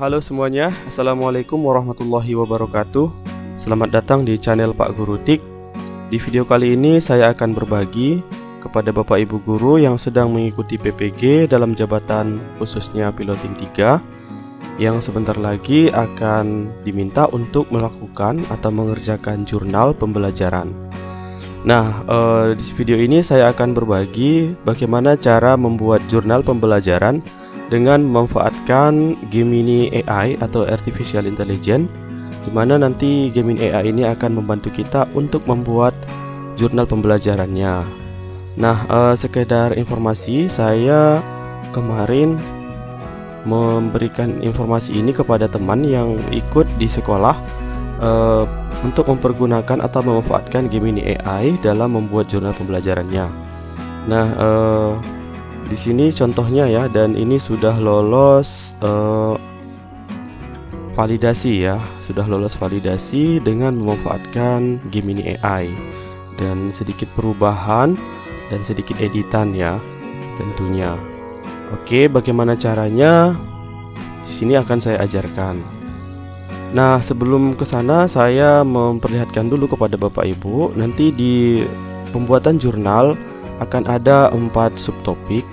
Halo semuanya, Assalamualaikum warahmatullahi wabarakatuh. Selamat datang di channel Pak Guru Tik. Di video kali ini saya akan berbagi kepada Bapak Ibu Guru yang sedang mengikuti PPG dalam jabatan khususnya Piloting 3 yang sebentar lagi akan diminta untuk melakukan atau mengerjakan jurnal pembelajaran. Nah, di video ini saya akan berbagi bagaimana cara membuat jurnal pembelajaran dengan memanfaatkan Gemini AI atau Artificial Intelligence, di mana nanti Gemini AI ini akan membantu kita untuk membuat jurnal pembelajarannya. Nah, sekedar informasi, saya kemarin memberikan informasi ini kepada teman yang ikut di sekolah untuk mempergunakan atau memanfaatkan Gemini AI dalam membuat jurnal pembelajarannya. Nah, di sini contohnya ya, dan ini sudah lolos validasi ya, sudah lolos validasi dengan memanfaatkan Gemini AI, dan sedikit perubahan dan sedikit editan ya, tentunya. Oke, bagaimana caranya? Di sini akan saya ajarkan. Nah, sebelum ke sana saya memperlihatkan dulu kepada Bapak Ibu, nanti di pembuatan jurnal akan ada 4 subtopik,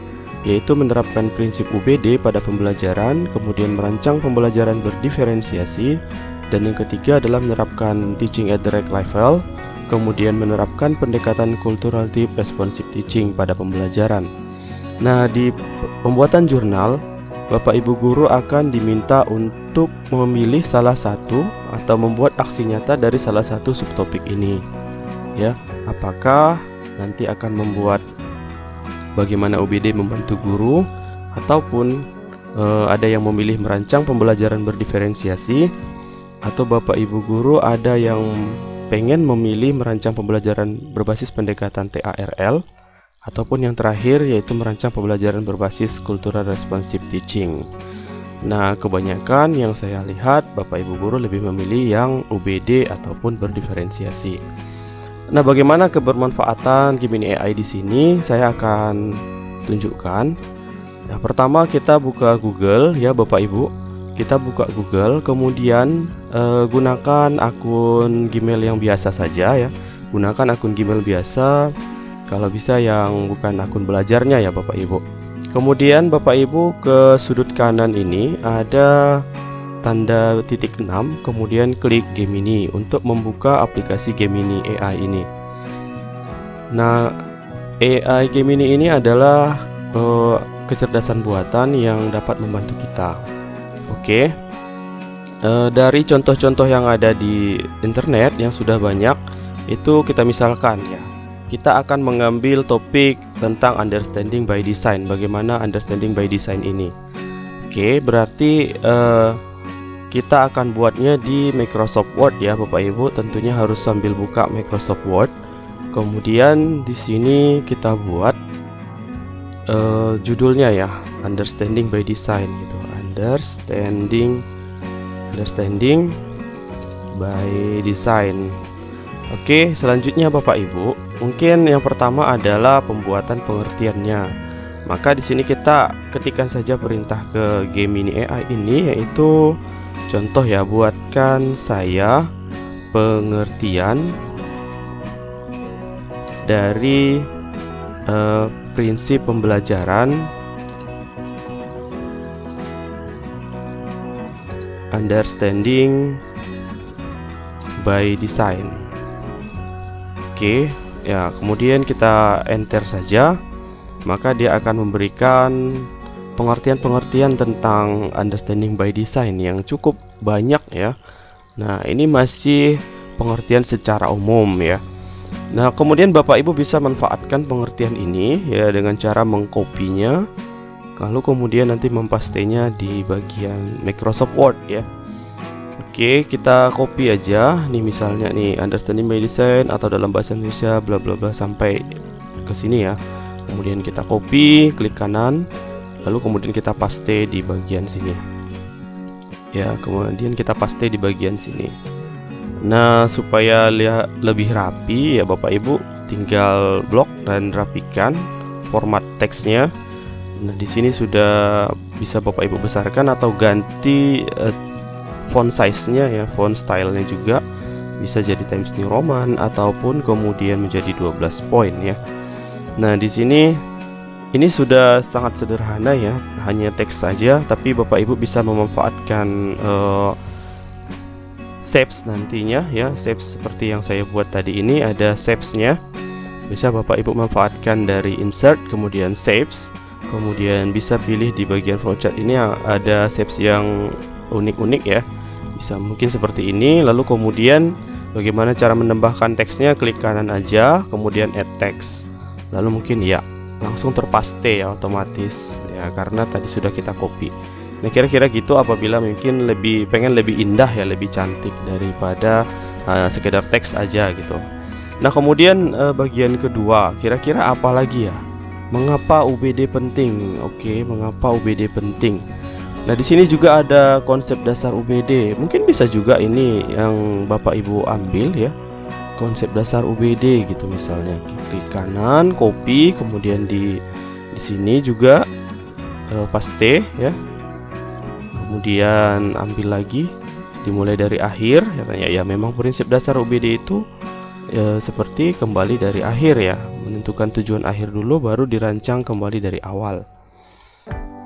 yaitu menerapkan prinsip UBD pada pembelajaran, kemudian merancang pembelajaran berdiferensiasi, dan yang ketiga adalah menerapkan teaching at the right level, kemudian menerapkan pendekatan culturally responsive teaching pada pembelajaran. Nah, di pembuatan jurnal, Bapak Ibu Guru akan diminta untuk memilih salah satu atau membuat aksi nyata dari salah satu subtopik ini. Ya, apakah nanti akan membuat bagaimana UBD membantu guru, ataupun ada yang memilih merancang pembelajaran berdiferensiasi, atau Bapak Ibu Guru ada yang pengen memilih merancang pembelajaran berbasis pendekatan TARL, ataupun yang terakhir yaitu merancang pembelajaran berbasis cultural responsive teaching. Nah, kebanyakan yang saya lihat Bapak Ibu Guru lebih memilih yang UBD ataupun berdiferensiasi. Nah, bagaimana kebermanfaatan Gemini AI di sini? Saya akan tunjukkan. Nah, pertama kita buka Google ya Bapak Ibu. Kita buka Google, kemudian gunakan akun Gmail yang biasa saja ya. Gunakan akun Gmail biasa. Kalau bisa yang bukan akun belajarnya ya Bapak Ibu. Kemudian Bapak Ibu ke sudut kanan ini ada tanda titik 6, kemudian klik Gemini untuk membuka aplikasi Gemini AI ini. Nah, AI Gemini ini adalah kecerdasan buatan yang dapat membantu kita. Oke, dari contoh-contoh yang ada di internet yang sudah banyak, itu kita misalkan ya, kita akan mengambil topik tentang understanding by design. Bagaimana understanding by design ini? Oke, berarti kita akan buatnya di Microsoft Word ya Bapak Ibu. Tentunya harus sambil buka Microsoft Word. Kemudian di sini kita buat judulnya ya, Understanding by Design gitu. Understanding by Design. Oke, selanjutnya Bapak Ibu, mungkin yang pertama adalah pembuatan pengertiannya. Maka di sini kita ketikkan saja perintah ke Gemini AI ini, yaitu contoh ya, buatkan saya pengertian dari prinsip pembelajaran Understanding by Design. Oke, ya, kemudian kita enter saja. Maka dia akan memberikan pengertian-pengertian tentang Understanding by Design yang cukup banyak ya. Nah, ini masih pengertian secara umum ya. Nah, kemudian Bapak Ibu bisa manfaatkan pengertian ini ya dengan cara mengkopinya, lalu kemudian nanti mempastenya di bagian Microsoft Word ya. Oke, kita copy aja nih, misalnya nih Understanding by Design atau dalam bahasa Indonesia bla bla bla sampai ke sini ya. Kemudian kita copy, klik kanan, lalu kemudian kita paste di bagian sini ya, kemudian kita paste di bagian sini. Nah, supaya lihat lebih rapi ya Bapak Ibu, tinggal blok dan rapikan format teksnya. Nah, di sini sudah bisa Bapak Ibu besarkan atau ganti font size-nya ya, font style-nya juga bisa jadi Times New Roman ataupun kemudian menjadi 12 poin ya. Nah, di sini ini sudah sangat sederhana ya, hanya teks saja, tapi Bapak Ibu bisa memanfaatkan shapes nantinya ya, shapes seperti yang saya buat tadi ini ada shapes-nya. Bisa Bapak Ibu manfaatkan dari insert kemudian shapes, kemudian bisa pilih di bagian flowchart ini ada shapes yang unik-unik ya. Bisa mungkin seperti ini, lalu kemudian bagaimana cara menambahkan teksnya, klik kanan aja kemudian add text. Lalu mungkin ya langsung terpaste ya otomatis ya, karena tadi sudah kita copy. Nah, kira-kira gitu apabila mungkin pengen lebih indah ya, lebih cantik daripada sekedar teks aja gitu. Nah, kemudian bagian kedua, kira-kira apa lagi ya? Mengapa UBD penting? Oke, mengapa UBD penting? Nah, di sini juga ada konsep dasar UBD. Mungkin bisa juga ini yang Bapak Ibu ambil ya. Konsep dasar UBD gitu misalnya. Klik kanan, copy, kemudian di sini juga paste ya. Kemudian ambil lagi, dimulai dari akhir katanya ya. Memang prinsip dasar UBD itu seperti kembali dari akhir ya, menentukan tujuan akhir dulu baru dirancang kembali dari awal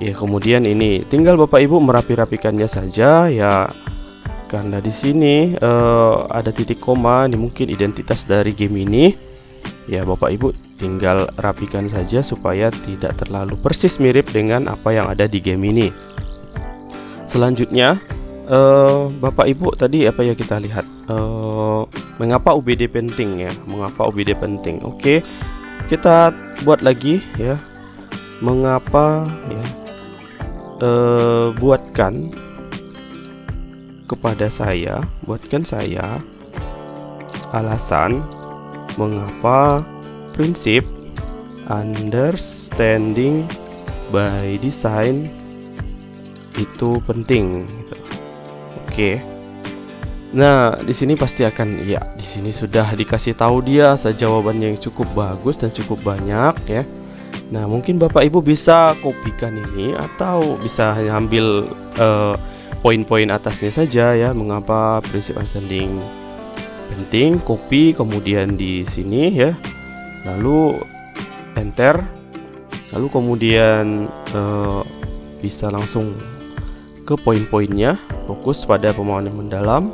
ya. Kemudian ini tinggal Bapak Ibu merapi-rapikannya saja ya, karena di sini ada titik koma, ini mungkin identitas dari game ini ya. Bapak Ibu tinggal rapikan saja supaya tidak terlalu persis mirip dengan apa yang ada di game ini. Selanjutnya Bapak Ibu tadi apa ya kita lihat, mengapa UBD penting ya, mengapa UBD penting. Oke, kita buat lagi ya, mengapa ya, buatkan saya alasan mengapa prinsip understanding by design itu penting gitu. Oke. Nah, di sini pasti akan ya, di sini sudah dikasih tahu dia jawabannya yang cukup bagus dan cukup banyak ya. Nah, mungkin Bapak Ibu bisa kopikan ini atau bisa ambil poin-poin atasnya saja ya. Mengapa prinsip understanding penting, copy, kemudian di sini ya. Lalu enter. Lalu kemudian bisa langsung ke poin-poinnya, fokus pada pemahaman yang mendalam.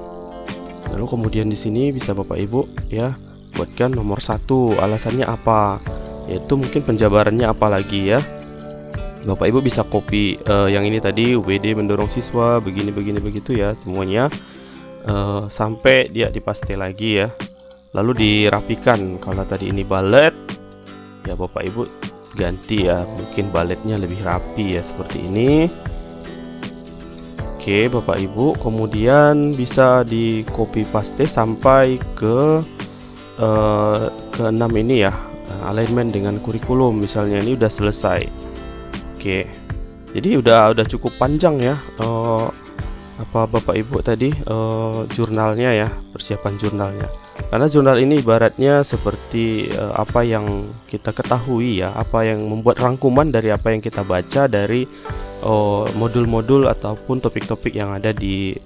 Lalu kemudian di sini bisa Bapak Ibu ya buatkan nomor 1, alasannya apa, yaitu mungkin penjabarannya apa lagi ya. Bapak Ibu bisa copy yang ini tadi, UBD mendorong siswa begini begitu ya, semuanya sampai dia dipaste lagi ya. Lalu dirapikan, kalau tadi ini ballet ya Bapak Ibu ganti ya, mungkin balletnya lebih rapi ya seperti ini. Oke Bapak Ibu, kemudian bisa di copy paste sampai ke 6 ini ya, alignment dengan kurikulum misalnya, ini udah selesai. Oke, jadi udah cukup panjang ya apa Bapak Ibu tadi jurnalnya ya, persiapan jurnalnya. Karena jurnal ini ibaratnya seperti apa yang kita ketahui ya, apa yang membuat rangkuman dari apa yang kita baca dari modul-modul ataupun topik-topik yang ada di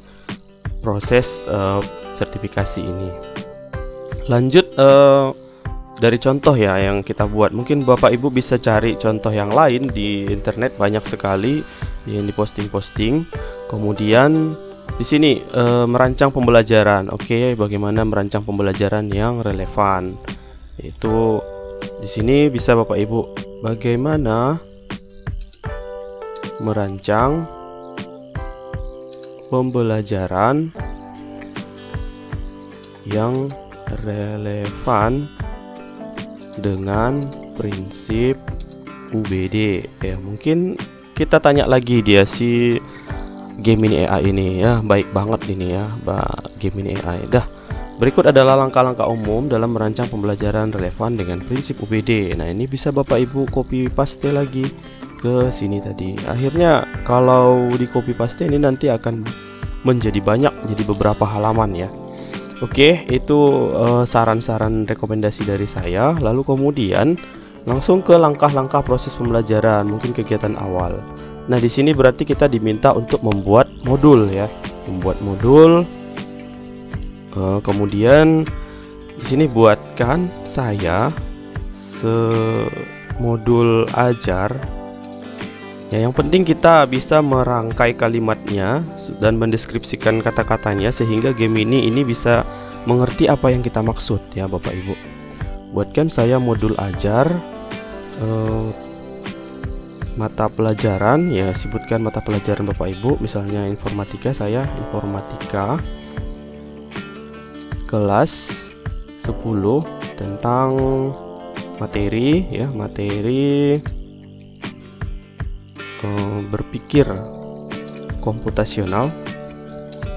proses sertifikasi ini. Lanjut dari contoh ya yang kita buat. Mungkin Bapak Ibu bisa cari contoh yang lain di internet, banyak sekali yang diposting-posting. Kemudian di sini merancang pembelajaran. Oke, bagaimana merancang pembelajaran yang relevan? Itu di sini bisa Bapak Ibu bagaimana merancang pembelajaran yang relevan dengan prinsip UBD ya. Mungkin kita tanya lagi dia si Gemini AI ini ya, baik banget ini ya Gemini AI. Dah, berikut adalah langkah-langkah umum dalam merancang pembelajaran relevan dengan prinsip UBD. Nah, ini bisa Bapak Ibu copy paste lagi ke sini tadi. Akhirnya kalau di copy paste ini nanti akan menjadi banyak, jadi beberapa halaman ya. Oke, itu saran-saran rekomendasi dari saya. Lalu kemudian langsung ke langkah-langkah proses pembelajaran, mungkin kegiatan awal. Nah, di sini berarti kita diminta untuk membuat modul ya, membuat modul. Kemudian di sini buatkan saya semodul ajar. Ya, yang penting kita bisa merangkai kalimatnya dan mendeskripsikan kata-katanya sehingga Gemini ini bisa mengerti apa yang kita maksud ya Bapak Ibu. Buatkan saya modul ajar mata pelajaran ya, sebutkan mata pelajaran Bapak Ibu, misalnya informatika, saya informatika kelas 10 tentang materi ya, materi berpikir komputasional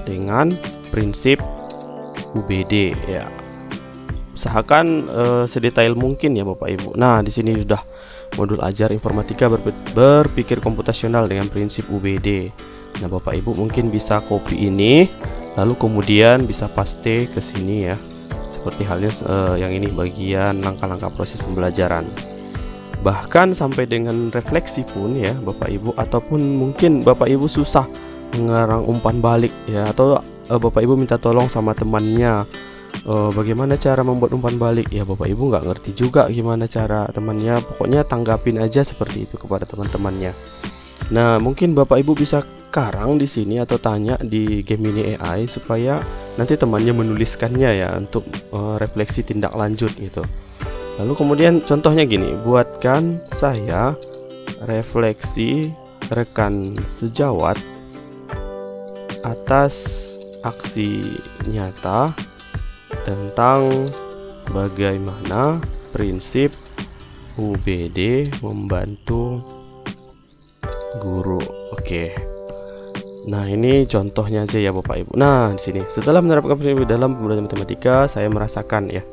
dengan prinsip UBD ya. Usahakan sedetail mungkin ya Bapak Ibu. Nah, di sini sudah modul ajar informatika berpikir komputasional dengan prinsip UBD. Nah, Bapak Ibu mungkin bisa copy ini lalu kemudian bisa paste ke sini ya. Seperti halnya yang ini bagian langkah-langkah proses pembelajaran. Bahkan sampai dengan refleksi pun ya Bapak Ibu, ataupun mungkin Bapak Ibu susah mengarang umpan balik ya, atau Bapak Ibu minta tolong sama temannya, bagaimana cara membuat umpan balik ya, Bapak Ibu nggak ngerti juga gimana cara temannya, pokoknya tanggapin aja seperti itu kepada teman-temannya. Nah, mungkin Bapak Ibu bisa karang di sini atau tanya di Gemini AI supaya nanti temannya menuliskannya ya untuk refleksi tindak lanjut gitu. Lalu kemudian contohnya gini, buatkan saya refleksi rekan sejawat atas aksi nyata tentang bagaimana prinsip UBD membantu guru. Oke. Nah, ini contohnya aja ya Bapak Ibu. Nah, di sini setelah menerapkan prinsip dalam pembelajaran matematika, saya merasakan ya.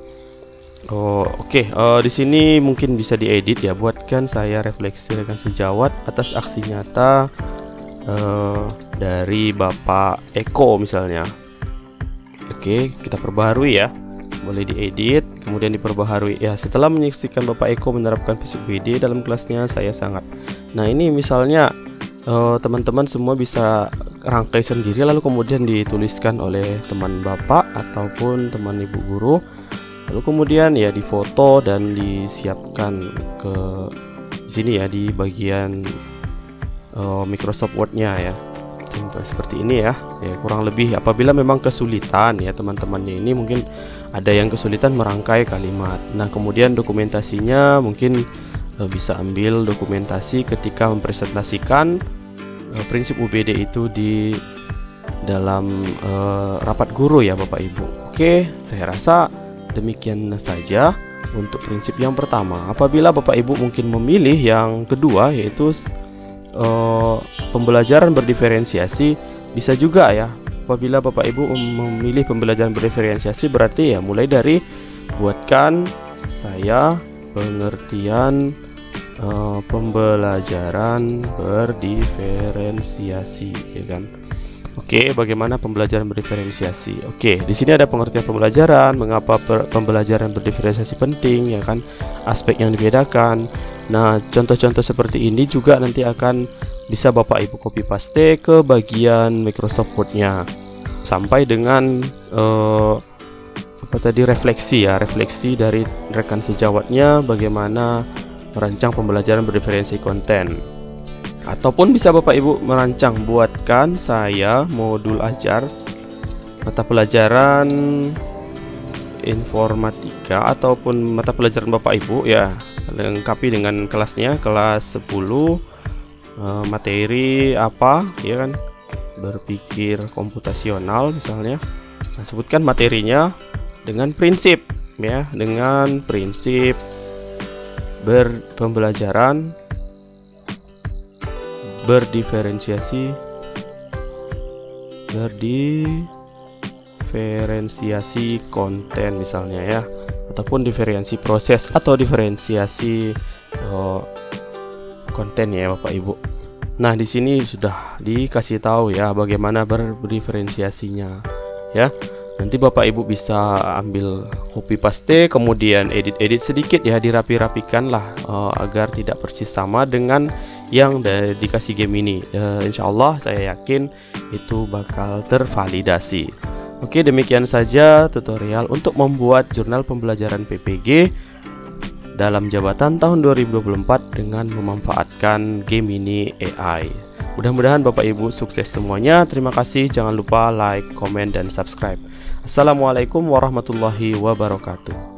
Di sini mungkin bisa diedit ya. Buatkan saya refleksi rekan sejawat atas aksi nyata dari Bapak Eko misalnya. Oke, kita perbaharui ya. Boleh diedit, kemudian diperbaharui ya. Setelah menyaksikan Bapak Eko menerapkan prinsip UBD dalam kelasnya, saya sangat. Nah, ini misalnya teman-teman semua bisa rangkai sendiri lalu kemudian dituliskan oleh teman Bapak ataupun teman Ibu guru. Lalu kemudian ya difoto dan disiapkan ke sini ya di bagian Microsoft Word-nya ya. Seperti ini ya. Ya, kurang lebih apabila memang kesulitan ya teman-temannya ini mungkin ada yang kesulitan merangkai kalimat. Nah, kemudian dokumentasinya mungkin bisa ambil dokumentasi ketika mempresentasikan prinsip UBD itu di dalam rapat guru ya Bapak Ibu. Oke, saya rasa demikian saja untuk prinsip yang pertama. Apabila Bapak Ibu mungkin memilih yang kedua, yaitu pembelajaran berdiferensiasi, bisa juga ya. Apabila Bapak Ibu memilih pembelajaran berdiferensiasi, berarti ya mulai dari buatkan saya pengertian pembelajaran berdiferensiasi, ya kan? Oke, bagaimana pembelajaran berdiferensiasi? Oke, di sini ada pengertian pembelajaran, mengapa pembelajaran berdiferensiasi penting, ya kan? Aspek yang dibedakan. Nah, contoh-contoh seperti ini juga nanti akan bisa Bapak Ibu copy paste ke bagian Microsoft Word-nya sampai dengan refleksi ya, refleksi dari rekan sejawatnya bagaimana merancang pembelajaran berdiferensiasi konten. Ataupun bisa Bapak Ibu merancang, buatkan saya modul ajar mata pelajaran informatika ataupun mata pelajaran Bapak Ibu ya, lengkapi dengan kelasnya, kelas 10 materi apa ya kan, berpikir komputasional misalnya. Nah, sebutkan materinya dengan prinsip ya, dengan prinsip pembelajaran berdiferensiasi konten misalnya ya, ataupun diferensiasi proses atau diferensiasi konten ya Bapak Ibu. Nah, di sini sudah dikasih tahu ya bagaimana berdiferensiasinya ya. Nanti Bapak Ibu bisa ambil copy paste, kemudian edit-edit sedikit ya, dirapi-rapikan lah agar tidak persis sama dengan yang dikasih Gemini. Insya Allah saya yakin itu bakal tervalidasi. Oke, demikian saja tutorial untuk membuat jurnal pembelajaran PPG dalam jabatan tahun 2024 dengan memanfaatkan Gemini AI. Mudah-mudahan Bapak Ibu sukses semuanya. Terima kasih, jangan lupa like, komen, dan subscribe. Assalamualaikum warahmatullahi wabarakatuh.